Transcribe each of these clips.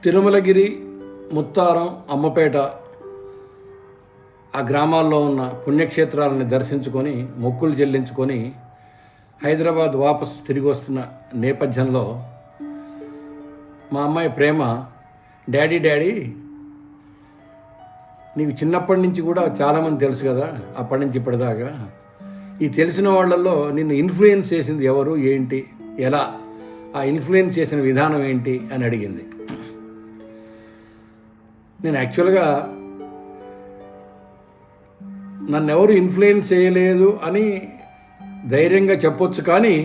తిరుమలగిరి, ముత్తారం, అమ్మపేట ఆ గ్రామాల్లో ఉన్న పుణ్యక్షేత్రాలని దర్శించుకొని మొక్కులు చెల్లించుకొని హైదరాబాద్ వాపస్ తిరిగి వస్తున్న నేపథ్యంలో మా అమ్మాయి ప్రేమ, డాడీ నీకు చిన్నప్పటి నుంచి కూడా చాలామంది తెలుసు కదా, అప్పటి నుంచి ఇప్పటిదాకా ఈ తెలిసిన వాళ్ళల్లో నిన్ను ఇన్ఫ్లుయెన్స్ చేసింది ఎవరు, ఏంటి, ఎలా, ఆ ఇన్ఫ్లుయెన్స్ చేసిన విధానం ఏంటి అని అడిగింది. నేను యాక్చువల్గా నన్ను ఎవరు ఇన్ఫ్లుయెన్స్ చేయలేదు అని ధైర్యంగా చెప్పొచ్చు, కానీ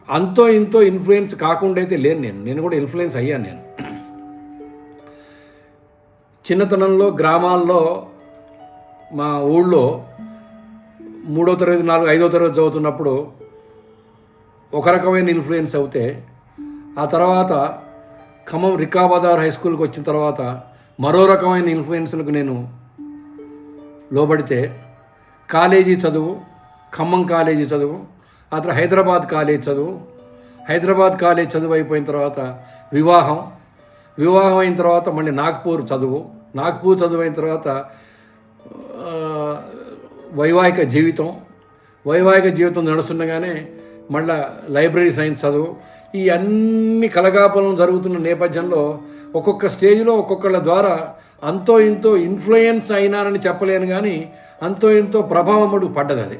అంతో ఇంతో ఇన్ఫ్లుయెన్స్ కాకుండా అయితే లేను. నేను కూడా ఇన్ఫ్లుయెన్స్ అయ్యాను. నేను చిన్నతనంలో గ్రామాల్లో మా ఊళ్ళో 3వ తరగతి 5వ తరగతి చదువుతున్నప్పుడు ఒక రకమైన ఇన్ఫ్లుయెన్స్ అవుతే, ఆ తర్వాత ఖమ్మం రికాబదార్ హై స్కూల్కి వచ్చిన తర్వాత మరో రకమైన ఇన్ఫ్లుయెన్స్లకు నేను లోబడితే, కాలేజీ చదువు, ఖమ్మం కాలేజీ చదువు, ఆ తర్వాత హైదరాబాద్ కాలేజ్ చదువు అయిపోయిన తర్వాత వివాహం అయిన తర్వాత మళ్ళీ నాగ్పూర్ చదువు అయిన తర్వాత వైవాహిక జీవితం నడుస్తుండగానే మళ్ళీ లైబ్రరీ సైన్స్ చదువు, ఈ అన్ని కలగాపలం జరుగుతున్న నేపథ్యంలో ఒక్కొక్క స్టేజ్లో ఒక్కొక్కళ్ళ ద్వారా అంతో ఇంతో ఇన్ఫ్లుయెన్స్ అయినానని చెప్పలేను, కానీ అంతో ఇంతో ప్రభావం మటుకు పడ్డది. అది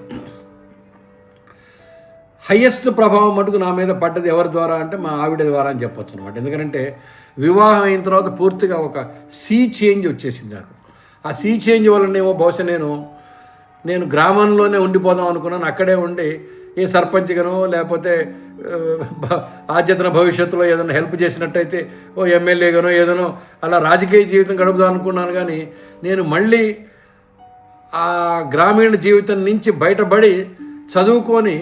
హయ్యెస్ట్ ప్రభావం మటుకు నా మీద పడ్డది ఎవరి ద్వారా అంటే మా ఆవిడ ద్వారా అని చెప్పొచ్చు అనమాట. ఎందుకంటే వివాహం అయిన తర్వాత పూర్తిగా ఒక సీ చేంజ్ వచ్చేసింది నాకు. ఆ సీ చేంజ్ వల్లనేమో బహుశా నేను గ్రామంలోనే ఉండిపోదాం అనుకున్నాను. అక్కడే ఉండి ఏ సర్పంచ్గానో లేకపోతే ఆద్యతన భవిష్యత్తులో ఏదైనా హెల్ప్ చేసినట్టయితే ఓ ఎమ్మెల్యేగానో ఏదైనో అలా రాజకీయ జీవితం గడుపుదాం అనుకున్నాను. కానీ నేను మళ్ళీ ఆ గ్రామీణ జీవితం నుంచి బయటపడి చదువుకొని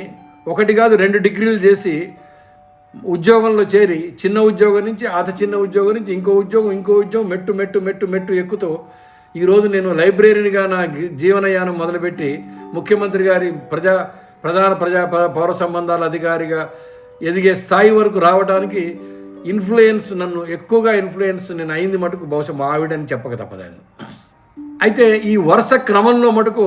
1 కాదు 2 డిగ్రీలు చేసి ఉద్యోగంలో చేరి, చిన్న ఉద్యోగం నుంచి చిన్న ఉద్యోగం నుంచి ఇంకో ఉద్యోగం మెట్టు ఎక్కుతూ ఈరోజు నేను లైబ్రరీనిగా నా జీవనయానం మొదలుపెట్టి ముఖ్యమంత్రి గారి ప్రధాన పౌర సంబంధాల అధికారిగా ఎదిగే స్థాయి వరకు రావడానికి నన్ను ఎక్కువగా ఇన్ఫ్లుయెన్స్ నేను అయింది మటుకు బహుశా మా ఆవిడని చెప్పక తప్పదని. అయితే ఈ వరుస క్రమంలో మటుకు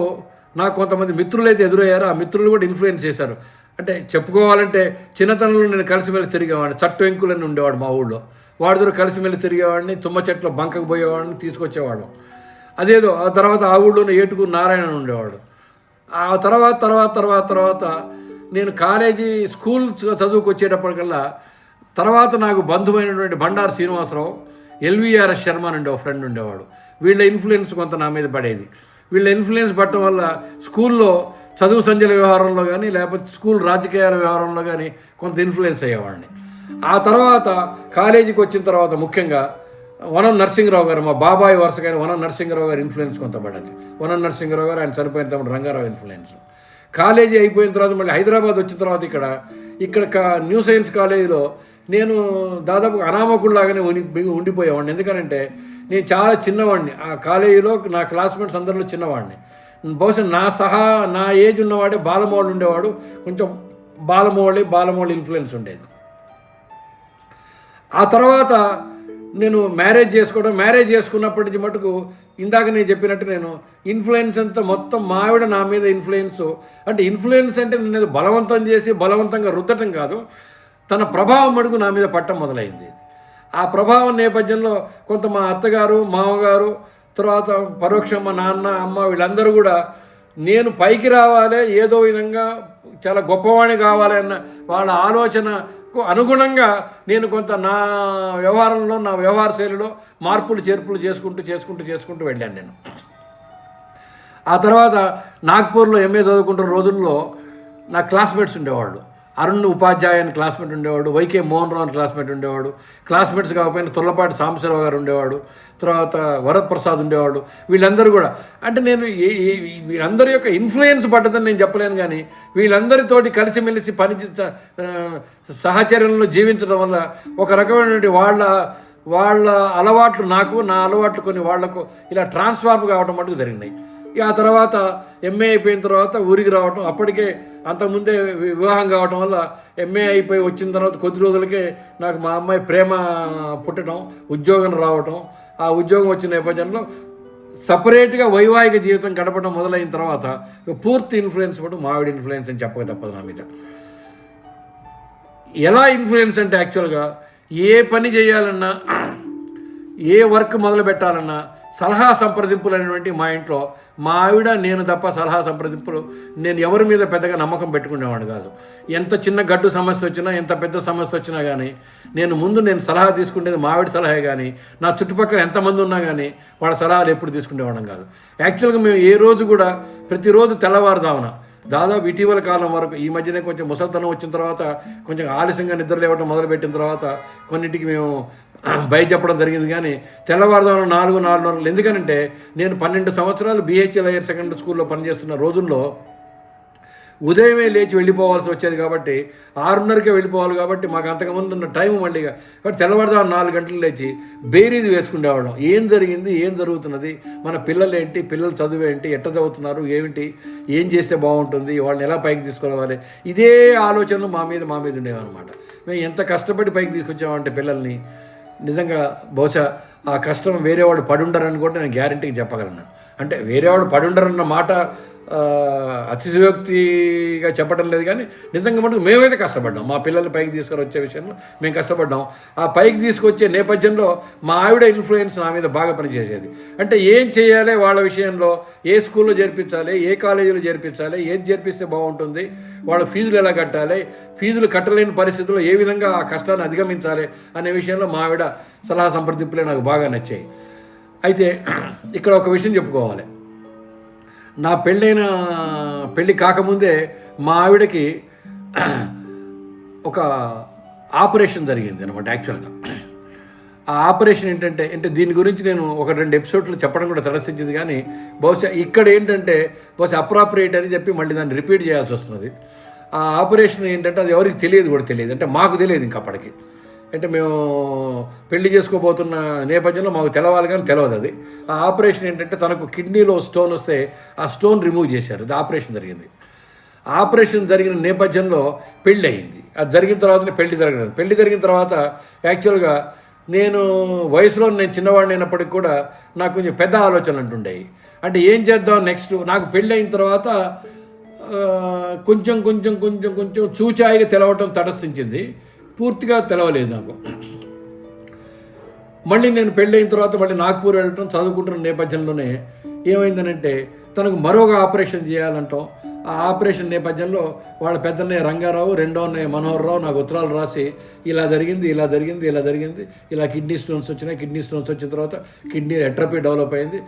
నాకు కొంతమంది మిత్రులు అయితే ఎదురయ్యారు. ఆ మిత్రులు కూడా ఇన్ఫ్లుయెన్స్ చేశారు. అంటే చెప్పుకోవాలంటే చిన్నతనంలో నేను కలిసిమెలిసి తిరిగేవాడిని. చట్టు ఎంకులని ఉండేవాడు మా ఊళ్ళో, వాడితో కలిసిమెలిసి తిరిగేవాడిని. తుమ్మ చెట్లు బంకకు పోయేవాడిని, తీసుకొచ్చేవాళ్ళం. అదేదో ఆ తర్వాత ఆ ఊళ్ళోనే ఏటుకూరు నారాయణ ఉండేవాడు. ఆ తర్వాత నేను స్కూల్ చదువుకు వచ్చేటప్పటికల్లా తర్వాత నాకు బంధువైనటువంటి బండారు శ్రీనివాసరావు, ఎల్వీఆర్ఎస్ శర్మ నుండి ఒక ఫ్రెండ్ ఉండేవాడు. వీళ్ళ ఇన్ఫ్లుయెన్స్ కొంత నా మీద పడేది. వీళ్ళ ఇన్ఫ్లుయెన్స్ పడటం వల్ల స్కూల్లో చదువు సంధ్యల వ్యవహారంలో కానీ లేకపోతే స్కూల్ రాజకీయాల వ్యవహారంలో కానీ కొంత ఇన్ఫ్లుయెన్స్ అయ్యేవాడిని. ఆ తర్వాత కాలేజీకి వచ్చిన తర్వాత ముఖ్యంగా వనం నరసింహరావు గారు, మా బాబాయ్ వరుసగా వనం నరసింహరావు గారి ఇన్ఫ్లుయెన్స్ కొంత పడ్డది. వనం నరసింహరావు గారు, ఆయన చనిపోయిన తమ్ముడు రంగారావు ఇన్ఫ్లుయెన్స్. కాలేజీ అయిపోయిన తర్వాత మళ్ళీ హైదరాబాద్ వచ్చిన తర్వాత ఇక్కడ న్యూ సైన్స్ కాలేజీలో నేను దాదాపు అనామకుల్లాగానే ఉండిపోయేవాడిని. ఎందుకంటే నేను చాలా చిన్నవాడిని. ఆ కాలేజీలో నా క్లాస్మేట్స్ అందరిలో చిన్నవాడిని. బహుశా నా ఏజ్ ఉన్నవాడే బాలమోళ్ళు ఉండేవాడు. కొంచెం బాలమోళ్ళ ఇన్ఫ్లుయెన్స్ ఉండేది. ఆ తర్వాత నేను మ్యారేజ్ చేసుకున్నప్పటి నుంచి మటుకు ఇందాక నేను చెప్పినట్టు నేను ఇన్ఫ్లుయెన్స్ అంతా మొత్తం మా ఆవిడ నా మీద ఇన్ఫ్లుయెన్స్ అంటే నేను బలవంతం చేసి బలవంతంగా రుద్దటం కాదు, తన ప్రభావం మటుకు నా మీద పట్టం మొదలైంది. ఆ ప్రభావం నేపథ్యంలో కొంత మా అత్తగారు, మామగారు, తర్వాత పరోక్షం మా నాన్న, అమ్మ వీళ్ళందరూ కూడా నేను పైకి రావాలి, ఏదో విధంగా చాలా గొప్పవాణి కావాలి అన్న వాళ్ళ ఆలోచనకు అనుగుణంగా నేను కొంత నా వ్యవహార శైలిలో మార్పులు చేర్పులు చేసుకుంటూ వెళ్ళాను నేను. ఆ తర్వాత నాగ్పూర్లో ఎంఏ చదువుకుంటున్న రోజుల్లో నా క్లాస్మేట్స్ ఉండేవాళ్ళు. అరుణ్ ఉపాధ్యాయ అని క్లాస్మేట్ ఉండేవాడు, వైకే మోహన్ రావు అని క్లాస్మేట్ ఉండేవాడు. క్లాస్మేట్స్ కాకపోయినా తుర్లపాటి సాంబశివరావు గారు ఉండేవాడు, తర్వాత వరప్రసాద్ ఉండేవాడు. వీళ్ళందరూ కూడా అంటే నేను వీళ్ళందరి యొక్క ఇన్ఫ్లుయెన్స్ పడ్డదని నేను చెప్పలేను, కానీ వీళ్ళందరితోటి కలిసిమెలిసి సహచర్యంలో జీవించడం వల్ల ఒక రకమైనటువంటి వాళ్ళ అలవాట్లు నాకు, నా అలవాట్లు కొన్ని వాళ్లకు ఇలా ట్రాన్స్ఫార్మ్ కావడం మటుకు జరిగినాయి. ఇక ఆ తర్వాత ఎంఏ అయిపోయిన తర్వాత ఊరికి రావటం, అప్పటికే అంతకుముందే వివాహం కావటం వల్ల ఎంఏ అయిపోయి వచ్చిన తర్వాత కొద్ది రోజులకే నాకు మా అమ్మాయి ప్రేమ పుట్టడం, ఉద్యోగం రావటం, ఆ ఉద్యోగం వచ్చిన నేపథ్యంలో సపరేట్గా వైవాహిక జీవితం గడపడం మొదలైన తర్వాత పూర్తి ఇన్ఫ్లుయెన్స్ కూడా మావిడి ఇన్ఫ్లుయెన్స్ అని చెప్పక తప్పదు నా మీద. ఎలా ఇన్ఫ్లుయెన్స్ అంటే యాక్చువల్గా ఏ పని చేయాలన్నా, ఏ వర్క్ మొదలు పెట్టాలన్నా సలహా సంప్రదింపులు అనేటువంటి మా ఇంట్లో మా ఆవిడ నేను తప్ప సలహా సంప్రదింపులు నేను ఎవరి మీద పెద్దగా నమ్మకం పెట్టుకునేవాడు కాదు. ఎంత చిన్న గడ్డు సమస్య వచ్చినా, ఎంత పెద్ద సమస్య వచ్చినా కానీ నేను సలహా తీసుకునేది మా ఆవిడ సలహా కానీ, నా చుట్టుపక్కల ఎంతమంది ఉన్నా కానీ వాళ్ళ సలహాలు ఎప్పుడు తీసుకునేవాళ్ళం కాదు. యాక్చువల్గా మేము ఏ రోజు కూడా ప్రతిరోజు తెల్లవారుజామున దాదాపు ఇటీవల కాలం వరకు, ఈ మధ్యనే కొంచెం ముసలితనం వచ్చిన తర్వాత కొంచెం ఆలస్యంగా నిద్ర లేవడం మొదలుపెట్టిన తర్వాత కొన్నింటికి మేము బయట చెప్పడం జరిగింది. కానీ తెల్లవారుదాము 4:30, ఎందుకనంటే నేను 12 సంవత్సరాలు బిహెచ్ఎల్ హైయర్ సెకండరీ స్కూల్లో పనిచేస్తున్న రోజుల్లో ఉదయమే లేచి వెళ్ళిపోవాల్సి వచ్చేది కాబట్టి 6:30కే వెళ్ళిపోవాలి కాబట్టి మాకు అంతకుముందు ఉన్న టైం మళ్ళీగా కాబట్టి తెల్లవారుదాము 4 గంటలు లేచి బేరీది వేసుకునేవాళ్ళం. ఏం జరిగింది, ఏం జరుగుతున్నది, మన పిల్లలు ఏంటి, పిల్లలు చదువు ఏంటి, ఎట్ట చదువుతున్నారు, ఏమిటి, ఏం చేస్తే బాగుంటుంది, వాళ్ళని ఎలా పైకి తీసుకురావాలి, ఇదే ఆలోచనలు మా మీద ఉండేవన్నమాట. మేము ఎంత కష్టపడి పైకి తీసుకొచ్చామంటే పిల్లల్ని నిజంగా బహుశా ఆ కష్టం వేరేవాడు పడుండరని కూడా నేను గ్యారంటీగా చెప్పగలను. అంటే వేరేవాడు పడుండరన్న మాట అతిశయోక్తిగా చెప్పడం లేదు, కానీ నిజంగా మటుకు మేమైతే కష్టపడ్డాం. మా పిల్లల్ని పైకి తీసుకొని వచ్చే విషయంలో మేము కష్టపడ్డాం. ఆ పైకి తీసుకొచ్చే నేపథ్యంలో మా ఆవిడ ఇన్ఫ్లుయెన్స్ నా మీద బాగా పనిచేసేది. అంటే ఏం చేయాలి వాళ్ళ విషయంలో, ఏ స్కూల్లో చేర్పించాలి, ఏ కాలేజీలో చేర్పించాలి, ఏది చేర్పిస్తే బాగుంటుంది, వాళ్ళ ఫీజులు ఎలా కట్టాలి, ఫీజులు కట్టలేని పరిస్థితుల్లో ఏ విధంగా ఆ కష్టాన్ని అధిగమించాలి అనే విషయంలో మా ఆవిడ సలహా సంప్రదింపులే నాకు బాగా నచ్చాయి. అయితే ఇక్కడ ఒక విషయం చెప్పుకోవాలి. నా పెళ్ళి కాకముందే మా ఆవిడకి ఒక ఆపరేషన్ జరిగింది అనమాట. యాక్చువల్గా ఆ ఆపరేషన్ ఏంటంటే దీని గురించి నేను 1-2 ఎపిసోడ్లు చెప్పడం కూడా తలసించింది, కానీ బహుశా ఇక్కడ ఏంటంటే బహుశా అప్రాప్రియేట్ అని చెప్పి మళ్ళీ దాన్ని రిపీట్ చేయాల్సి వస్తున్నది. ఆ ఆపరేషన్ ఏంటంటే అది ఎవరికి తెలియదు అంటే మాకు తెలియదు ఇంకా అప్పటికి. అంటే మేము పెళ్లి చేసుకోబోతున్న నేపథ్యంలో మాకు తెలవాలి కానీ తెలియదు అది. ఆ ఆపరేషన్ ఏంటంటే తనకు కిడ్నీలో స్టోన్ వస్తే ఆ స్టోన్ రిమూవ్ చేశారు. అది ఆపరేషన్ జరిగింది. ఆపరేషన్ జరిగిన నేపథ్యంలో పెళ్ళి అయింది. అది జరిగిన తర్వాతనే పెళ్లి జరిగిన తర్వాత యాక్చువల్గా నేను వయసులో నేను చిన్నవాడిని అయినప్పటికీ కూడా నాకు కొంచెం పెద్ద ఆలోచనలు అంటుండేవి. అంటే ఏం చేద్దాం నెక్స్ట్. నాకు పెళ్ళి అయిన తర్వాత కొంచెం చూచాయిగా తెలవటం తటస్థించింది, పూర్తిగా తెలవలేదు నాకు. మళ్ళీ నేను పెళ్ళైన తర్వాత మళ్ళీ నాగ్పూర్ వెళ్ళటం, చదువుకుంటున్న నేపథ్యంలోనే ఏమైందనంటే తనకు మరొక ఆపరేషన్ చేయాలంటాం. ఆ ఆపరేషన్ నేపథ్యంలో వాళ్ళ పెద్దన్నయ్య రంగారావు, రెండో అన్నయ్య మనోహర్ రావు నాకు ఉత్తరాలు రాసి ఇలా జరిగింది, ఇలా కిడ్నీ స్టోన్స్ వచ్చిన తర్వాత కిడ్నీ ఎట్రోపీ డెవలప్ అయింది,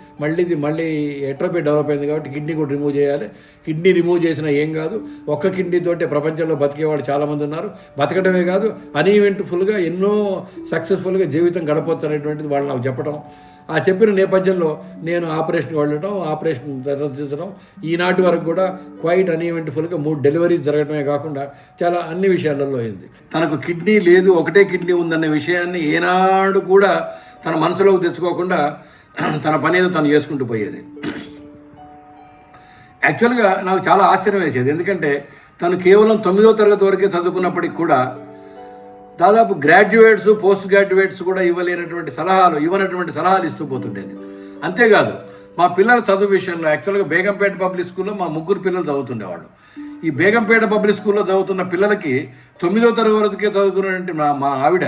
మళ్ళీ ఎట్రోపీ డెవలప్ అయింది కాబట్టి కిడ్నీ కూడా రిమూవ్ చేయాలి. కిడ్నీ రిమూవ్ చేసినా ఏం కాదు, ఒక్క కిడ్నీతోటే ప్రపంచంలో బతికేవాళ్ళు చాలామంది ఉన్నారు, బతకడమే కాదు అన్ఈవెంట్ఫుల్గా ఎన్నో సక్సెస్ఫుల్గా జీవితం గడపవచ్చు అనేటువంటిది వాళ్ళు నాకు చెప్పడం. ఆ చెప్పిన నేపథ్యంలో నేను ఆపరేషన్కి వెళ్ళడం, ఆపరేషన్ నిర్వహించడం, ఈనాటి వరకు కూడా క్వైట్ అన్ఈవెంట్ఫుల్గా 3 డెలివరీస్ జరగడమే కాకుండా చాలా అన్ని విషయాలలో అయింది. తనకు కిడ్నీ లేదు, ఒకటే కిడ్నీ ఉందనే విషయాన్ని ఏనాడు కూడా తన మనసులోకి తెచ్చుకోకుండా తన పని ఏదో తను చేసుకుంటూ పోయేది. యాక్చువల్గా నాకు చాలా ఆశ్చర్యం వేసేది, ఎందుకంటే తను కేవలం 9వ తరగతి వరకే చదువుకున్నప్పటికి కూడా దాదాపు గ్రాడ్యుయేట్స్, పోస్ట్ గ్రాడ్యుయేట్స్ కూడా ఇవ్వనటువంటి సలహాలు ఇస్తూ పోతుండేది. అంతేకాదు మా పిల్లల చదువు విషయంలో యాక్చువల్గా బేగంపేట పబ్లిక్ స్కూల్లో మా 3 పిల్లలు చదువుతుండేవాళ్ళు. ఈ బేగంపేట పబ్లిక్ స్కూల్లో చదువుతున్న పిల్లలకి 9వ తరగతి వరకే చదువుకున్నటువంటి మా ఆవిడ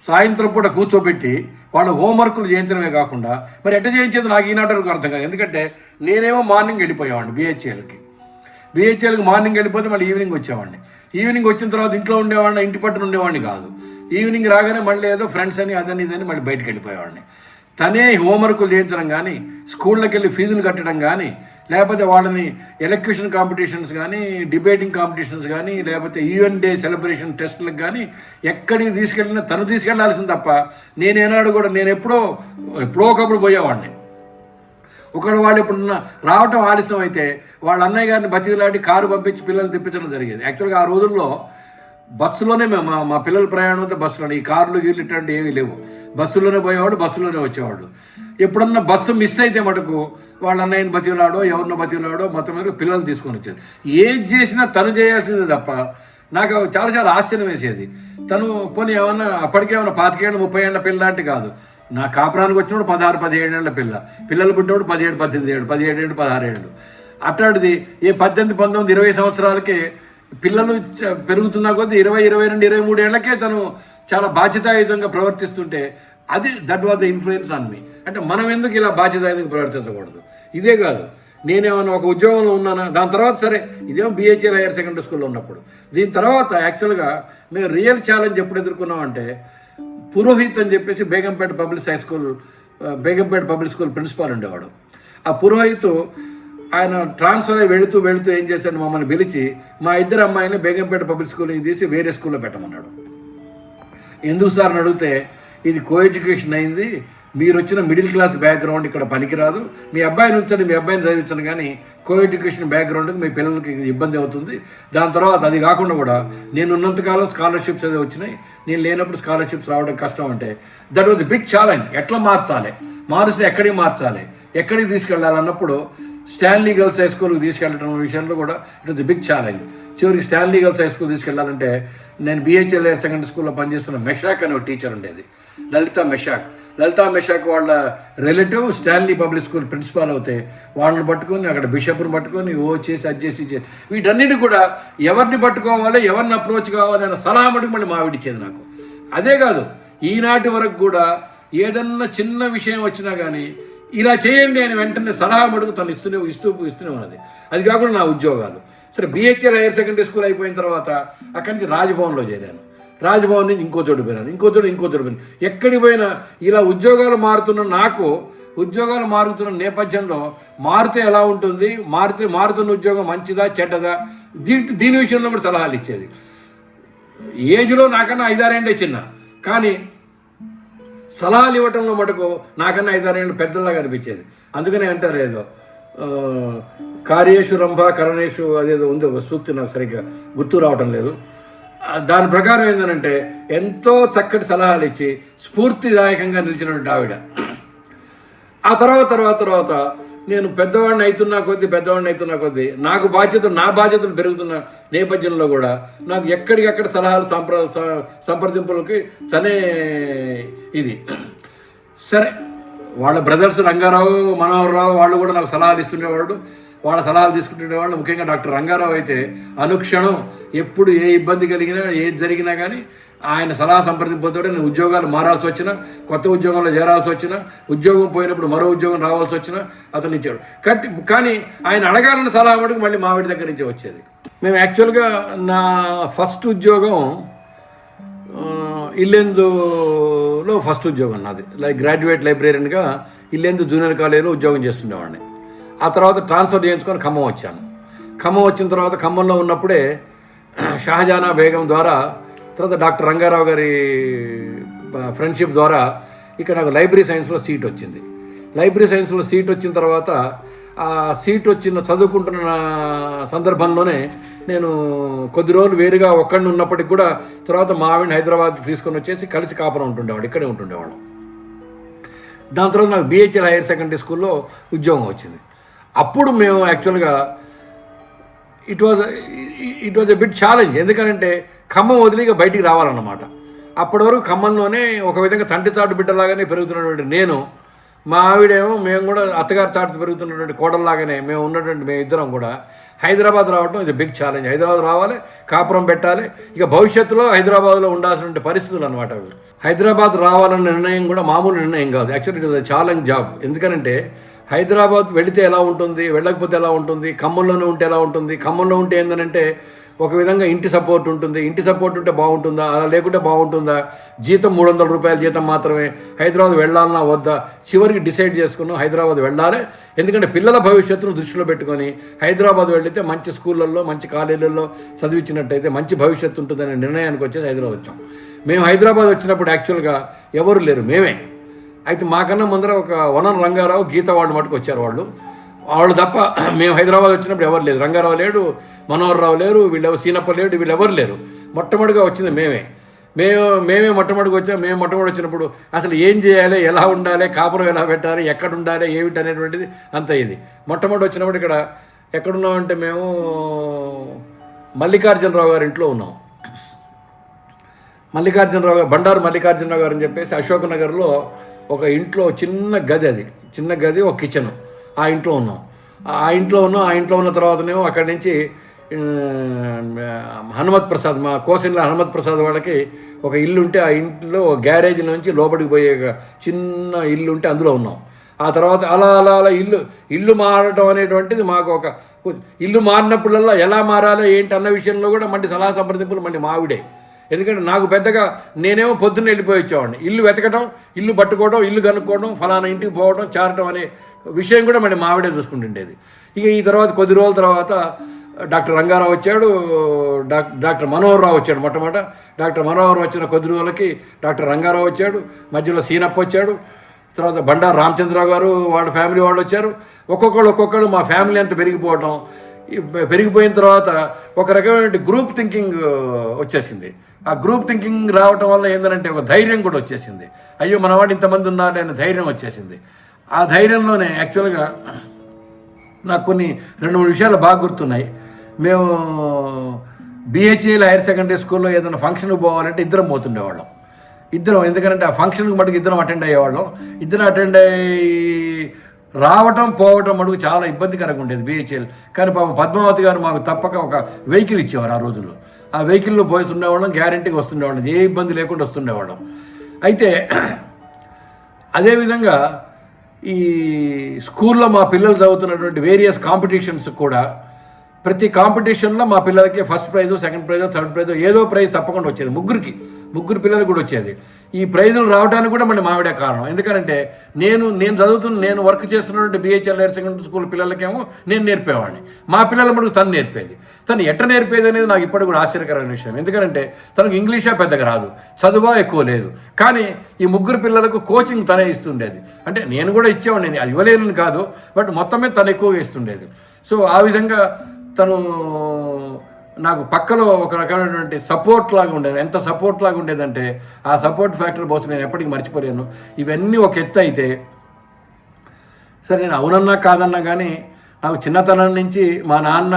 సాయంత్రం పూట కూర్చోబెట్టి వాళ్ళ హోంవర్క్లు చేయించడమే కాకుండా మరి ఎట్ట చేయించేది నాకు ఈనాటి వరకు అర్థం కాదు. ఎందుకంటే నేనేమో మార్నింగ్ వెళ్ళిపోయేవాడిని బిహెచ్ఎల్కి మార్నింగ్ వెళ్ళిపోతే మళ్ళీ ఈవినింగ్ వచ్చేవాడిని. ఈవినింగ్ వచ్చిన తర్వాత ఇంట్లో ఉండేవాడిని, ఇంటి పట్టున ఉండేవాడిని కాదు. ఈవినింగ్ రాగానే మళ్ళీ ఏదో ఫ్రెండ్స్ అని అదని ఇదని మళ్ళీ బయటకు వెళ్ళిపోయేవాడిని. తనే హోంవర్కులు చేయించడం కానీ, స్కూళ్ళకి వెళ్ళి ఫీజులు కట్టడం కానీ, లేకపోతే వాళ్ళని ఎలక్యూషన్ కాంపిటీషన్స్ కానీ, డిబేటింగ్ కాంపిటీషన్స్ కానీ, లేకపోతే UN డే సెలబ్రేషన్ టెస్టులకు కానీ ఎక్కడికి తీసుకెళ్ళినా తను తీసుకెళ్లాల్సింది తప్ప నేనేనాడు కూడా ఎప్పుడో ఒకప్పుడు పోయేవాడిని. ఒకవేళ వాళ్ళు ఎప్పుడున్నా రావటం ఆలస్యం అయితే వాళ్ళ అన్నయ్య గారిని బతికిలాడి కారు పంపించి పిల్లలు తెప్పించడం జరిగేది. యాక్చువల్గా ఆ రోజుల్లో బస్సులోనే మా పిల్లల ప్రయాణం అంతా బస్సులోనే, ఈ కార్లు గీర్లు ఇట్లాంటి ఏమీ లేవు. బస్సులోనే పోయేవాళ్ళు, బస్సులోనే వచ్చేవాళ్ళు. ఎప్పుడన్నా బస్సు మిస్ అయితే మటుకు వాళ్ళ అన్నయ్యని బతిలాడో ఎవరినో బతిలాడో మొత్తం మీద పిల్లలు తీసుకొని వచ్చేది. ఏది చేసినా తను చేయాల్సిందే తప్ప నాకు చాలా చాలా ఆశ్చర్యం వేసేది. తను పోనీ ఏమన్నా అప్పటికేమన్నా 25 ఏళ్ళ 30 ఏళ్ళ పిల్ల అంటే కాదు. నా కాపురానికి వచ్చినప్పుడు 16, 17 ఏళ్ళ పిల్లలు పుట్టినప్పుడు 17, 18 ఏళ్ళు, 17 ఏళ్ళు, 16 ఏళ్ళు. అట్లాంటిది ఏ 18, 19, 20 సంవత్సరాలకే పిల్లలు పెరుగుతున్న కొద్దీ 20, 22, 23 ఏళ్లకే తను చాలా బాధ్యతాయుతంగా ప్రవర్తిస్తుంటే that was the influence on me. అంటే మనం ఎందుకు ఇలా బాధ్యతాయుతంగా ప్రవర్తించకూడదు? ఇదే కాదు, నేనేమన్నా ఒక ఉద్యోగంలో ఉన్నానా, దాని తర్వాత సరే ఇదేమో BHL హైయర్ సెకండరీ స్కూల్లో ఉన్నప్పుడు. దీని తర్వాత యాక్చువల్గా మేము రియల్ ఛాలెంజ్ ఎప్పుడు ఎదుర్కొన్నామంటే, పురోహిత్ అని చెప్పేసి బేగంపేట పబ్లిక్ స్కూల్ ప్రిన్సిపాల్ ఉండేవాడు. ఆ పురోహిత్ ఆయన ట్రాన్స్ఫర్ అయ్యి వెళుతూ ఏం చేశాడు, మమ్మల్ని పిలిచి మా ఇద్దరు అమ్మాయిని బేగంపేట పబ్లిక్ స్కూల్కి తీసి వేరే స్కూల్లో పెట్టమన్నాడు. ఎందుకు సార్ అని అడిగితే, ఇది కో ఎడ్యుకేషన్ అయింది, మీరు వచ్చిన మిడిల్ క్లాస్ బ్యాక్గ్రౌండ్ ఇక్కడ పనికిరాదు, మీ అబ్బాయిని ఉంచండి, మీ అబ్బాయిని చదివించండి, కానీ కో ఎడ్యుకేషన్ బ్యాక్గ్రౌండ్కి మీ పిల్లలకి ఇబ్బంది అవుతుంది. దాని తర్వాత అది కాకుండా కూడా నేను ఉన్నంతకాలం స్కాలర్షిప్స్ అదే వచ్చినాయి, నేను లేనప్పుడు స్కాలర్షిప్స్ రావడం కష్టం. అంటే దట్ వాజ్ బిగ్ ఛాలెంజ్. ఎట్లా మారిస్తే ఎక్కడికి మార్చాలి, ఎక్కడికి తీసుకెళ్ళాలి అన్నప్పుడు స్టాన్లీ గర్ల్స్ హై స్కూల్కి తీసుకెళ్ళడం విషయంలో కూడా it was the big challenge. చివరికి స్టాన్లీ గర్ల్స్ హై స్కూల్ తీసుకెళ్ళాలంటే నేను BHL హైయర్ సెకండరీ స్కూల్లో పనిచేస్తున్న మెషాక్ అనే ఒక టీచర్ ఉండేది, లలితా మెషాక్ వాళ్ళ relative Stanley public school principal అవుతే వాళ్ళని పట్టుకొని అక్కడ బిషప్ని పట్టుకొని చేసి అది చేసి వీటన్నిటి కూడా ఎవరిని పట్టుకోవాలి, ఎవరిని అప్రోచ్ కావాలి అన్న సలహా మటుకు మళ్ళీ మావిడిచ్చేది నాకు. అదే కాదు, ఈనాటి వరకు కూడా ఏదన్నా చిన్న విషయం వచ్చినా కానీ ఇలా చేయండి అని వెంటనే సలహా మటుకు తను ఇస్తూనే ఉన్నది. అది కాకుండా నా ఉద్యోగాలు సరే, BHL హైయర్ సెకండరీ స్కూల్ అయిపోయిన తర్వాత అక్కడి నుంచి రాజ్భవన్లో చేరాను. రాజ్భవన్ నుంచి ఇంకో చోటు పోయినాను. ఎక్కడికి పోయినా ఇలా ఉద్యోగాలు మారుతున్న నేపథ్యంలో మారితే ఎలా ఉంటుంది, మారుతున్న ఉద్యోగం మంచిదా చెడ్డదా, దీని విషయంలో కూడా సలహాలు ఇచ్చేది. ఏజ్లో నాకన్నా 5-6 ఏళ్ళే చిన్న, కానీ సలహాలు ఇవ్వటంలో మటుకు నాకన్నా 5-6 ఏళ్ళు పెద్దలాగా అనిపించేది. అందుకనే అంటారు ఏదో కార్యేషు రంభ కరణేషు అదేదో ఉంది ఒక సూక్తి, నాకు సరిగ్గా గుర్తు రావటం లేదు. దాని ప్రకారం ఏంటంటే ఎంతో చక్కటి సలహాలు ఇచ్చి స్ఫూర్తిదాయకంగా నిలిచినటువంటి ఆవిడ. ఆ తర్వాత నేను పెద్దవాడిని అవుతున్నా కొద్దీ నా బాధ్యతలు పెరుగుతున్న నేపథ్యంలో కూడా నాకు ఎక్కడికక్కడ సలహాలు సంప్రదింపులకి తనే ఇది. సరే, వాళ్ళ బ్రదర్స్ రంగారావు, మనోహర్ రావు వాళ్ళు కూడా నాకు సలహాలు ఇస్తుండేవాడు, వాళ్ళ సలహాలు తీసుకుంటుండేవాళ్ళు. ముఖ్యంగా డాక్టర్ రంగారావు అయితే అనుక్షణం ఎప్పుడు ఏ ఇబ్బంది కలిగినా ఏది జరిగినా కానీ ఆయన సలహా సంప్రదింపుతో నేను ఉద్యోగాలు మారాల్సి వచ్చినా, కొత్త ఉద్యోగంలో చేరాల్సి వచ్చినా, ఉద్యోగం పోయినప్పుడు మరో ఉద్యోగం రావాల్సి వచ్చినా అతను ఇచ్చాడు. కానీ ఆయన అడగాలన్న సలహా మటుకు మళ్ళీ మావిడి దగ్గర నుంచి వచ్చేది. మేము యాక్చువల్గా నా ఫస్ట్ ఉద్యోగం ఇల్లెందులో ఫస్ట్ ఉద్యోగం నాది, గ్రాడ్యుయేట్ లైబ్రేరియన్గా ఇల్లెందు జూనియర్ కాలేజీలో ఉద్యోగం చేస్తుండేవాడిని. ఆ తర్వాత ట్రాన్స్ఫర్ చేయించుకొని ఖమ్మం వచ్చాను. ఖమ్మం వచ్చిన తర్వాత ఖమ్మంలో ఉన్నప్పుడే షాహజానా బేగం ద్వారా, తర్వాత డాక్టర్ రంగారావు గారి ఫ్రెండ్షిప్ ద్వారా ఇక్కడ నాకు లైబ్రరీ సైన్స్లో సీట్ వచ్చింది. లైబ్రరీ సైన్స్లో సీట్ వచ్చిన తర్వాత ఆ సీట్ చదువుకుంటున్న సందర్భంలోనే నేను కొద్ది రోజులు వేరుగా ఒక్కడిని ఉన్నప్పటికి కూడా తర్వాత మా ఆవిడని హైదరాబాద్కి తీసుకొని వచ్చేసి కలిసి కాపురం ఉంటుండేవాడు, ఇక్కడే ఉంటుండేవాడు. దాని తర్వాత నాకు BHL హైయర్ సెకండరీ స్కూల్లో ఉద్యోగం వచ్చింది. అప్పుడు మేము యాక్చువల్గా it was a bit challenge. ఎందుకంటే ఖమ్మం వదిలిగా బయటికి రావాలన్నమాట. అప్పటి వరకు ఖమ్మంలోనే ఒక విధంగా తండ్రి చాటు బిడ్డలాగానే పెరుగుతున్నటువంటి నేను, మా ఆవిడేమో మేము కూడా అత్తగారి చాటు పెరుగుతున్నటువంటి కోడల్లాగానే మేము ఇద్దరం కూడా హైదరాబాద్ రావడం ఇది బిగ్ ఛాలెంజ్. హైదరాబాద్ రావాలి, కాపురం పెట్టాలి, ఇక భవిష్యత్తులో హైదరాబాద్లో ఉండాల్సిన పరిస్థితులు అనమాట అవి. హైదరాబాద్ రావాలన్న నిర్ణయం కూడా మామూలు నిర్ణయం కాదు. Actually it was a challenge job. ఎందుకంటే హైదరాబాద్ వెళితే ఎలా ఉంటుంది, వెళ్ళకపోతే ఎలా ఉంటుంది, ఖమ్మంలోనే ఉంటే ఎలా ఉంటుంది, ఖమ్మంలో ఉంటే ఏంటంటే ఒక విధంగా ఇంటి సపోర్ట్ ఉంటుంది, ఇంటి సపోర్ట్ ఉంటే బాగుంటుందా, అలా లేకుంటే బాగుంటుందా, జీతం 300 రూపాయల జీతం మాత్రమే, హైదరాబాద్ వెళ్ళాలన్నా వద్దా, చివరికి డిసైడ్ చేసుకున్నాం హైదరాబాద్ వెళ్ళాలి. ఎందుకంటే పిల్లల భవిష్యత్తును దృష్టిలో పెట్టుకొని హైదరాబాద్ వెళితే మంచి స్కూళ్ళల్లో మంచి కాలేజీలలో చదివించినట్టయితే మంచి భవిష్యత్తు ఉంటుందనే నిర్ణయానికి వచ్చేసి హైదరాబాద్ వచ్చాం. మేము హైదరాబాద్ వచ్చినప్పుడు యాక్చువల్గా ఎవరు లేరు, మేమే. అయితే మాకన్నా ముందర ఒక వనం రంగారావు, గీత వాళ్ళు మటుకు వచ్చారు. వాళ్ళు వాళ్ళు తప్ప మేము హైదరాబాద్ వచ్చినప్పుడు ఎవరు లేదు. రంగారావు లేడు, మనోహర్ రావు లేరు, వీళ్ళెవరు సీనప్ప లేడు, వీళ్ళెవరు లేరు. మొట్టమొదటిగా వచ్చింది మేమే మొట్టమొదటికి వచ్చాం. మేము మొట్టమొదటి వచ్చినప్పుడు అసలు ఏం చేయాలి, ఎలా ఉండాలి, కాపురం ఎలా పెట్టాలి, ఎక్కడ ఉండాలి, ఏమిటి అనేటువంటిది అంత ఇది. మొట్టమొదటి వచ్చినప్పుడు ఇక్కడ ఎక్కడున్నామంటే మేము మల్లికార్జునరావు గారి ఇంట్లో ఉన్నాం. మల్లికార్జునరావు గారు, బండారు మల్లికార్జునరావు గారు అని చెప్పేసి అశోక్ నగర్లో ఒక ఇంట్లో చిన్న గది ఒక కిచెన్, ఆ ఇంట్లో ఉన్నాం. ఆ ఇంట్లో ఉన్న తర్వాతనేమో అక్కడి నుంచి హనుమత్ ప్రసాద్, మా కోసిన్ల హనుమత్ ప్రసాద్ వాళ్ళకి ఒక ఇల్లు ఉంటే ఆ ఇంట్లో గ్యారేజ్ నుంచి లోపలికి పోయే చిన్న ఇల్లు ఉంటే అందులో ఉన్నాం. ఆ తర్వాత అలా ఇల్లు మారడం అనేటువంటిది మాకు ఒక ఇల్లు మారినప్పుడల్లా ఎలా మారాలో ఏంటి అన్న విషయంలో కూడా మంచి సలహా సంప్రదింపులు మంచి మావిడే. ఎందుకంటే నాకు పెద్దగా నేనేమో పొద్దున్న వెళ్ళిపోయి వచ్చేవాడిని. ఇల్లు వెతకడం, ఇల్లు పట్టుకోవడం, ఇల్లు కనుక్కోవడం, ఫలానా ఇంటికి పోవడం, చేరడం అనే విషయం కూడా మరి మావిడే చూసుకుంటుండేది. ఇక ఈ తర్వాత కొద్ది రోజుల తర్వాత డాక్టర్ రంగారావు వచ్చాడు, డాక్టర్ మనోహర్ రావు వచ్చాడు. మొట్టమొదట డాక్టర్ మనోహర్ వచ్చిన కొద్ది రోజులకి డాక్టర్ రంగారావు వచ్చాడు, మధ్యలో సీనప్ప వచ్చాడు, తర్వాత బండారు రామచంద్రరావు గారు వాళ్ళ ఫ్యామిలీ వాళ్ళు వచ్చారు. ఒక్కొక్కళ్ళు మా ఫ్యామిలీ అంతా పెరిగిపోయిన తర్వాత ఒక రకమైన గ్రూప్ థింకింగ్ వచ్చేసింది. ఆ గ్రూప్ థింకింగ్ రావటం వల్ల ఏంటంటే ఒక ధైర్యం కూడా వచ్చేసింది. అయ్యో మనవాడు ఇంతమంది ఉన్నారు అనే ధైర్యం వచ్చేసింది. ఆ ధైర్యంలోనే యాక్చువల్గా నాకు కొన్ని 2-3 విషయాలు బాగా గుర్తున్నాయి. మేము బిహెచ్ఏల్ హైయర్ సెకండరీ స్కూల్లో ఏదైనా ఫంక్షన్కి పోవాలంటే ఇద్దరం పోతుండేవాళ్ళం. ఎందుకంటే ఆ ఫంక్షన్కి మటుకు ఇద్దరం అటెండ్ అయ్యేవాళ్ళం. ఇద్దరం అటెండ్ అయ్యి రావటం పోవటం మటుకు చాలా ఇబ్బందికరంగా ఉండేది బిహెచ్ఎల్. కానీ పాపం పద్మావతి గారు మాకు తప్పక ఒక వెహికల్ ఇచ్చేవారు ఆ రోజుల్లో. ఆ వెహికల్లో పోతుండేవాళ్ళం, గ్యారంటీగా వస్తుండేవాళ్ళం, ఏ ఇబ్బంది లేకుండా వస్తుండేవాళ్ళం. అయితే అదేవిధంగా ఈ స్కూల్లో మా పిల్లలు చదువుతున్నటువంటి వేరియస్ కాంపిటీషన్స్ కూడా ప్రతి కాంపిటీషన్లో మా పిల్లలకి first prize, second price, third price ఏదో ప్రైజ్ తప్పకుండా వచ్చేది. ముగ్గురు పిల్లలకు కూడా వచ్చేది. ఈ ప్రైజులు రావడానికి కూడా మళ్ళీ మావిడే కారణం. ఎందుకంటే నేను వర్క్ చేస్తున్నటువంటి బిహెచ్ఎల్ హైయర్ సెకండరీ స్కూల్ పిల్లలకేమో నేను నేర్పేవాడిని, మా పిల్లల మటుకు తను నేర్పేది. తను ఎట్ట నేర్పేది అనేది నాకు ఇప్పటికి కూడా ఆశ్చర్యకరమైన విషయం. ఎందుకంటే తనకు ఇంగ్లీషే పెద్దగా రాదు, చదువు ఎక్కువ లేదు, కానీ ఈ ముగ్గురు పిల్లలకు కోచింగ్ తనే ఇస్తుండేది. అంటే నేను కూడా ఇచ్చేవాడిని, అది ఇవ్వలేని కాదు, బట్ మొత్తమే తను ఎక్కువగా ఇస్తుండేది. సో ఆ విధంగా తను నాకు పక్కలో ఒక రకమైనటువంటి సపోర్ట్ లాగా ఉండేది. ఎంత సపోర్ట్ లాగా ఉండేదంటే ఆ సపోర్ట్ ఫ్యాక్టర్ కోసం నేను ఎప్పటికీ మర్చిపోలేను. ఇవన్నీ ఒక ఎత్తు అయితే సరే, నేను అవునన్నా కాదన్నా కానీ నాకు చిన్నతనం నుంచి మా నాన్న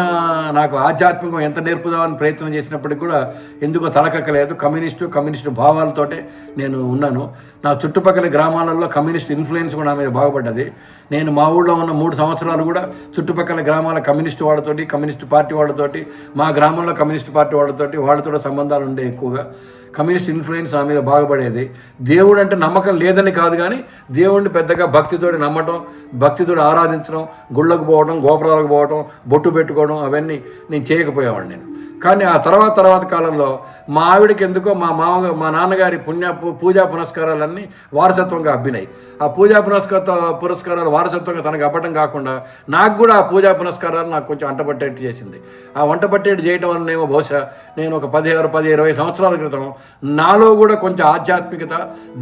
నాకు ఆధ్యాత్మికం ఎంత నేర్పుదామని ప్రయత్నం చేసినప్పటికీ కూడా ఎందుకో తలకక్కలేదు. కమ్యూనిస్టు భావాలతోటే నేను ఉన్నాను. నా చుట్టుపక్కల గ్రామాలలో కమ్యూనిస్ట్ ఇన్ఫ్లుయెన్స్ కూడా నా మీద బాగుపడ్డది. నేను మా ఊళ్ళో ఉన్న 3 సంవత్సరాలు కూడా చుట్టుపక్కల గ్రామాల కమ్యూనిస్టు వాళ్ళతోటి, కమ్యూనిస్టు పార్టీ వాళ్ళతోటి, మా గ్రామంలో కమ్యూనిస్టు పార్టీ వాళ్ళతో సంబంధాలు ఉండే ఎక్కువగా. కమ్యూనిస్ట్ ఇన్ఫ్లుయెన్స్ నా మీద బాగుపడేది. దేవుడు అంటే నమ్మకం లేదని కాదు, కానీ దేవుడిని పెద్దగా భక్తితోటి నమ్మటం, భక్తితోటి ఆరాధించడం, గుళ్ళకు పోవడం, గోపురాలకు పోవడం, బొట్టు పెట్టుకోవడం అవన్నీ నేను చేయకపోయేవాడిని నేను. కానీ ఆ తర్వాత కాలంలో మా ఆవిడకి ఎందుకో మా నాన్నగారి పూజా పునస్కారాలన్నీ వారసత్వంగా అబ్బినాయి. ఆ పూజా పురస్కారాలు వారసత్వంగా తనకు అబ్బటం కాకుండా నాకు కూడా ఆ పూజా పునస్కారాలు నాకు కొంచెం అంటపట్టేట్టు చేసింది. ఆ వంటపట్టేట్టు చేయడం వల్లనేమో బహుశా నేను ఒక 16-20 సంవత్సరాల క్రితం నాలో కూడా కొంచెం ఆధ్యాత్మికత,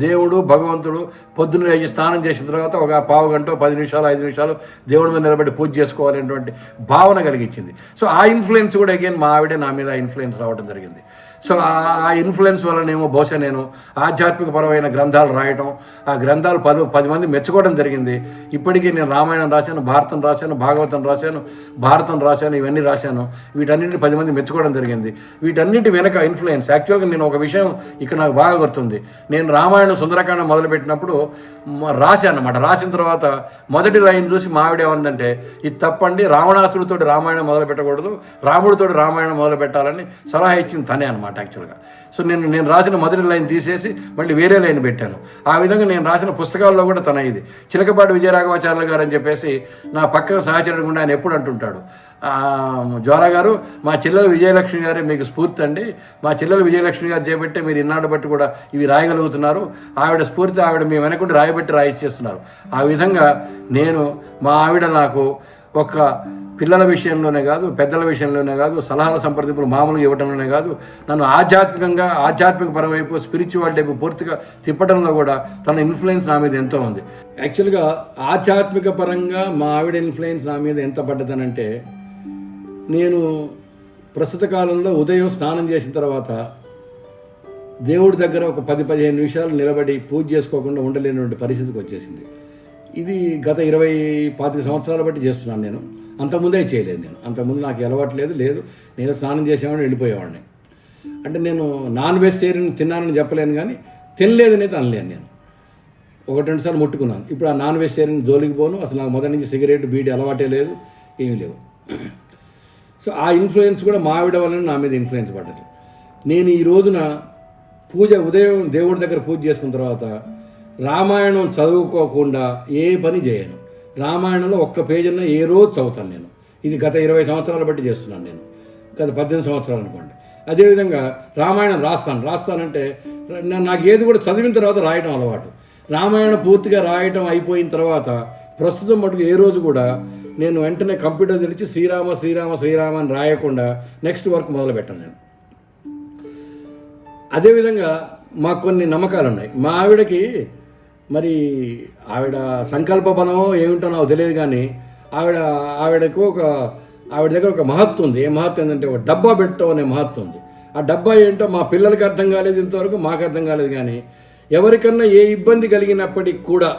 దేవుడు, భగవంతుడు, పొద్దున్న లేచి స్నానం చేసిన తర్వాత ఒక పావు గంట, 10 నిమిషాలు, 5 నిమిషాలు దేవుడి మీద నిలబడి పూజ చేసుకోవాలనేటువంటి భావన కలిగించింది. సో ఆ ఇన్ఫ్లుయెన్స్ కూడా అగైన్ మా ఆవిడే నా మీద ఇన్ఫ్లుయెన్స్ రావడం జరిగింది. సో ఆ ఇన్ఫ్లుయెన్స్ వల్లనేమో బహుశా నేను ఆధ్యాత్మికపరమైన గ్రంథాలు రాయటం, ఆ గ్రంథాలు 10 మంది మెచ్చుకోవడం జరిగింది. ఇప్పటికీ నేను రామాయణం రాశాను, భారతం రాశాను, భాగవతం రాశాను, భారతం రాశాను, ఇవన్నీ రాశాను. వీటన్నింటిని 10 మంది మెచ్చుకోవడం జరిగింది. వీటన్నిటి వెనక ఇన్ఫ్లుయెన్స్ యాక్చువల్గా నేను ఒక విషయం ఇక్కడ నాకు బాగా గుర్తుంది. నేను రామాయణం సుందరకాండ మొదలుపెట్టినప్పుడు రాశాను అన్నమాట. రాసిన తర్వాత మొదటి లైన్ చూసి మా ఆవిడ ఏమందంటే, ఇది తప్పండి, రావణాసుడితో రామాయణం మొదలు పెట్టకూడదు, రాముడితో రామాయణం మొదలు పెట్టాలని సలహా ఇచ్చింది తనే అనమాట యాక్చువల్గా. సో నేను రాసిన మొదటి లైన్ తీసేసి మళ్ళీ వేరే లైన్ పెట్టాను. ఆ విధంగా నేను రాసిన పుస్తకాల్లో కూడా తన ఇది చిలకపాటి విజయరాఘవాచార్యులు గారు అని చెప్పేసి నా పక్కన సహచరుడు గుండా ఆయన ఎప్పుడు అంటుంటాడు, జ్వాల గారు, మా చెల్లెలు విజయలక్ష్మి గారే మీకు స్ఫూర్తి అండి, మా చెల్లెలు విజయలక్ష్మి గారు చేపట్టే మీరు ఇన్నాడు బట్టి కూడా ఇవి రాయగలుగుతున్నారు, ఆవిడ స్ఫూర్తి, ఆవిడ మీ వెనకుండి రాయిచేస్తున్నారు. ఆ విధంగా మా ఆవిడ నాకు ఒక పిల్లల విషయంలోనే కాదు, పెద్దల విషయంలోనే కాదు, సలహాల సంప్రదింపులు మామూలుగా ఇవ్వడంలోనే కాదు, నన్ను ఆధ్యాత్మిక పరం వైపు, స్పిరిచువాలిటీ వైపు పూర్తిగా తిప్పడంలో కూడా తన ఇన్ఫ్లుయెన్స్ నా మీద ఎంతో ఉంది. యాక్చువల్గా ఆధ్యాత్మిక పరంగా మా ఆవిడ ఇన్ఫ్లుయెన్స్ నా మీద ఎంత పడ్డదనంటే, నేను ప్రస్తుత కాలంలో ఉదయం స్నానం చేసిన తర్వాత దేవుడి దగ్గర ఒక 10-15 నిమిషాలు నిలబడి పూజ చేసుకోకుండా ఉండలేనటువంటి పరిస్థితికి వచ్చేసింది. ఇది గత 20-25 సంవత్సరాల బట్టి చేస్తున్నాను నేను. అంతకుముందే చేయలేదు నేను. అంతకుముందు నాకు అలవాటు లేదు. నేను స్నానం చేసేవాడిని, వెళ్ళిపోయేవాడిని. అంటే నేను నాన్ వెజిటేరియన్ తిన్నానని చెప్పలేను, కానీ తినలేదనైతే అనలేను. నేను 1-2 సార్లు ముట్టుకున్నాను. ఇప్పుడు ఆ నాన్ వెజిటేరియన్ జోలికి పోను. అసలు నాకు మొదటి నుంచి సిగరెట్, బీడీ అలవాటే లేదు, ఏమీ లేవు. సో ఆ ఇన్ఫ్లుయెన్స్ కూడా మా ఆవిడ వలన నా మీద ఇన్ఫ్లుయెన్స్ పడ్డది. నేను ఈ రోజున ఉదయం దేవుడి దగ్గర పూజ చేసుకున్న తర్వాత రామాయణం చదువుకోకుండా ఏ పని చేయను. రామాయణంలో ఒక్క పేజీన ఏ రోజు చదువుతాను నేను. ఇది గత 20 సంవత్సరాలు బట్టి చేస్తున్నాను నేను. గత 18 సంవత్సరాలు అనుకోండి. అదేవిధంగా రామాయణం రాస్తానంటే నాకు ఏది కూడా చదివిన తర్వాత రాయడం అలవాటు. రామాయణం పూర్తిగా రాయడం అయిపోయిన తర్వాత ప్రస్తుతం మటుకు ఏ రోజు కూడా నేను వెంటనే కంప్యూటర్ తెరిచి శ్రీరామ అని రాయకుండా నెక్స్ట్ వర్క్ మొదలు పెట్టాను నేను. అదేవిధంగా మాకు కొన్ని నమ్మకాలు ఉన్నాయి. మా ఆవిడకి మరి ఆవిడ సంకల్ప బలమో ఏమిటో నాకు తెలియదు, కానీ ఆవిడ దగ్గర ఒక మహత్వం ఉంది. ఏ మహత్వం ఏంటంటే ఒక డబ్బా పెట్టడం అనే మహత్వం ఉంది. ఆ డబ్బా ఏంటో మా పిల్లలకి అర్థం కాలేదు, ఇంతవరకు మాకు అర్థం కాలేదు. కానీ ఎవరికన్నా ఏ ఇబ్బంది కలిగినప్పటికి కూడా,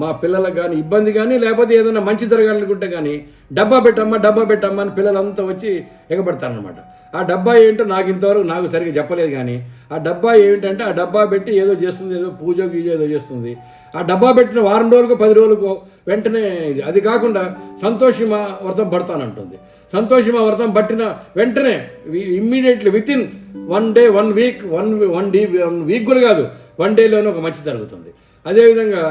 మా పిల్లలకు కానీ ఇబ్బంది కానీ లేకపోతే ఏదైనా మంచి జరగాలనుకుంటే కానీ డబ్బా పెట్టమ్మా అని పిల్లలంతా వచ్చి ఎగబడతారనమాట. ఆ డబ్బా ఏంటో నాకు సరిగ్గా చెప్పలేదు, కానీ ఆ డబ్బా ఏమిటంటే ఆ డబ్బా పెట్టి ఏదో చేస్తుంది, ఏదో పూజో గీజో ఏదో చేస్తుంది. ఆ డబ్బా పెట్టిన 1 వారం రోజులకు 10 రోజులకు వెంటనే అది కాకుండా సంతోషిమా వ్రతం పడతానంటుంది. సంతోషిమా వ్రతం పట్టిన వెంటనే immediately within 1 day 1 week 1 week కూడా కాదు, 1 డేలోనే ఒక మంచి జరుగుతుంది. అదేవిధంగా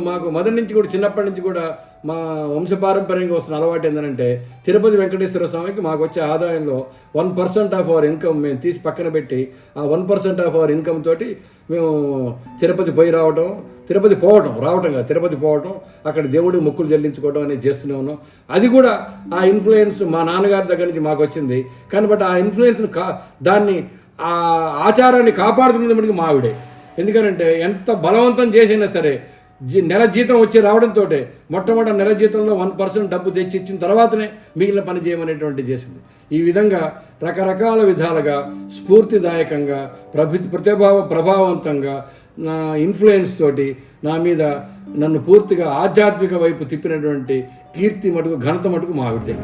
మాకు మొదటి నుంచి కూడా, చిన్నప్పటి నుంచి కూడా మా వంశపారంపర్యంగా వస్తున్న అలవాటు ఏంటంటే, తిరుపతి వెంకటేశ్వర స్వామికి మాకు వచ్చే ఆదాయంలో 1% ఆఫ్ అవర్ ఇన్కమ్ మేము తీసి పక్కన పెట్టి, ఆ 1% ఆఫ్ అవర్ ఇన్కమ్ తోటి మేము తిరుపతి పోవటం, అక్కడ దేవుడికి మొక్కులు చెల్లించుకోవడం అనేది చేస్తూనే ఉన్నాం. అది కూడా ఆ ఇన్ఫ్లుయెన్స్ మా నాన్నగారి దగ్గర నుంచి మాకు వచ్చింది. కానీ బట్ ఆ ఇన్ఫ్లుయెన్స్ని దాన్ని ఆ ఆచారాన్ని కాపాడుతున్నది మనకి మా ఆవిడే. ఎందుకంటే ఎంత బలవంతం చేసినా సరే నెల జీతం వచ్చి రావడంతో మొట్టమొదటి నెల జీతంలో 1% డబ్బు తెచ్చి ఇచ్చిన తర్వాతనే మిగిలిన పని చేయమనేటువంటి చేసింది. ఈ విధంగా రకరకాల విధాలుగా స్ఫూర్తిదాయకంగా ప్రభావవంతంగా నా ఇన్ఫ్లుయెన్స్ తోటి నా మీద నన్ను పూర్తిగా ఆధ్యాత్మిక వైపు తిప్పినటువంటి ఘనత మటుకు మా ఆవిడదే.